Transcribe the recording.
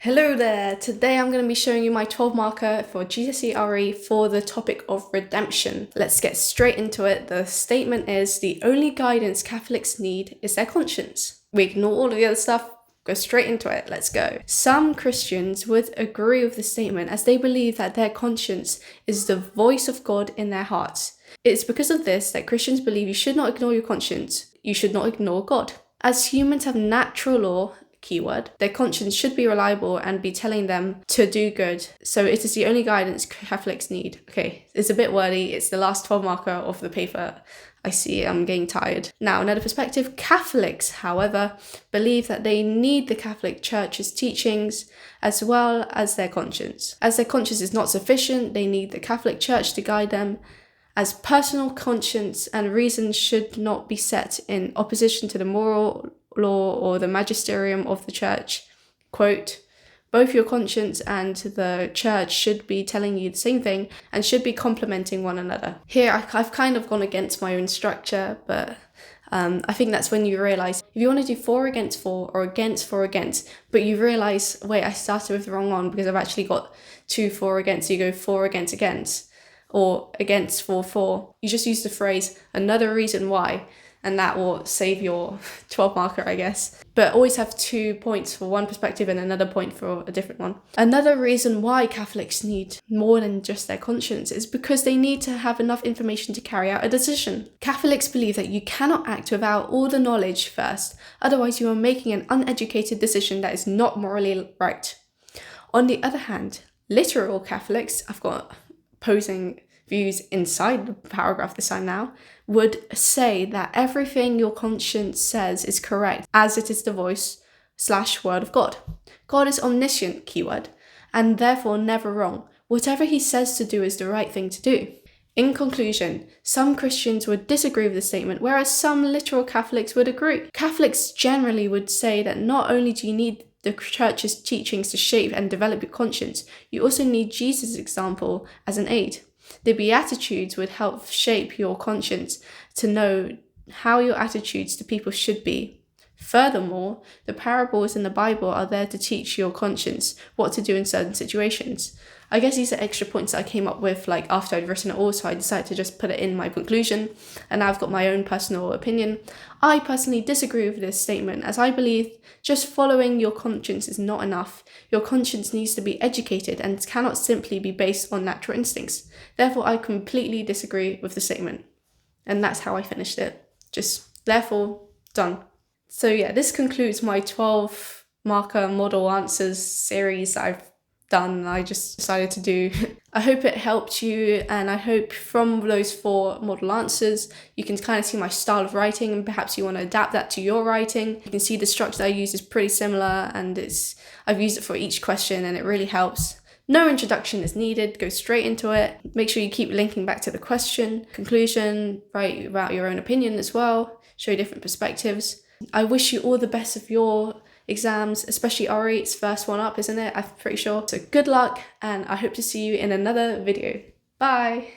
Hello there, today I'm going to be showing you my 12 marker for GCSE RE for the topic of redemption. Let's get straight into it. The statement is the only guidance Catholics need is their conscience. We ignore all of the other stuff, go straight into it, let's go. Some Christians would agree with the statement as they believe that their conscience is the voice of God in their hearts. It's because of this that Christians believe you should not ignore your conscience, you should not ignore God. As humans have natural law, keyword, their conscience should be reliable and be telling them to do good. So it is the only guidance Catholics need. Okay, it's a bit wordy. It's the last 12 marker of the paper. I see I'm getting tired. Now, another perspective. Catholics, however, believe that they need the Catholic Church's teachings as well as their conscience. As their conscience is not sufficient, they need the Catholic Church to guide them, as personal conscience and reason should not be set in opposition to the moral law or the magisterium of the church. Quote, both your conscience and the church should be telling you the same thing and should be complementing one another. Here, I've kind of gone against my own structure, but I think that's when you realize if you want to do 4 against 4 or against 4 against, but you realize, wait, I started with the wrong one because I've actually got 2 4 against, so you go 4 against, or against 4 4. You just use the phrase another reason why, and that will save your 12 marker, I guess. But always have 2 points for one perspective and another point for a different one. Another reason why Catholics need more than just their conscience is because they need to have enough information to carry out a decision. Catholics believe that you cannot act without all the knowledge first, otherwise you are making an uneducated decision that is not morally right. On the other hand, literal Catholics, I've got opposing views inside the paragraph this time now, would say that everything your conscience says is correct as it is the voice/word of God. God is omniscient, keyword, and therefore never wrong. Whatever he says to do is the right thing to do. In conclusion, some Christians would disagree with the statement, whereas some literal Catholics would agree. Catholics generally would say that not only do you need the church's teachings to shape and develop your conscience, you also need Jesus' example as an aid. The Beatitudes would help shape your conscience to know how your attitudes to people should be. Furthermore, the parables in the Bible are there to teach your conscience what to do in certain situations. I guess these are extra points that I came up with after I'd written it all, so I decided to just put it in my conclusion, and now I've got my own personal opinion. I personally disagree with this statement, as I believe just following your conscience is not enough. Your conscience needs to be educated and cannot simply be based on natural instincts. Therefore, I completely disagree with the statement. And that's how I finished it. Just, therefore, done. So yeah, this concludes my 12 marker model answers series I've done. I just decided to do. I hope it helped you, and I hope from those 4 model answers you can kind of see my style of writing, and perhaps you want to adapt that to your writing. You can see the structure I use is pretty similar, and I've used it for each question and it really helps. No introduction is needed, go straight into it. Make sure you keep linking back to the question, conclusion, write about your own opinion as well, show different perspectives. I wish you all the best of your exams, especially RE, it's first one up, isn't it? I'm pretty sure. So good luck, and I hope to see you in another video. Bye!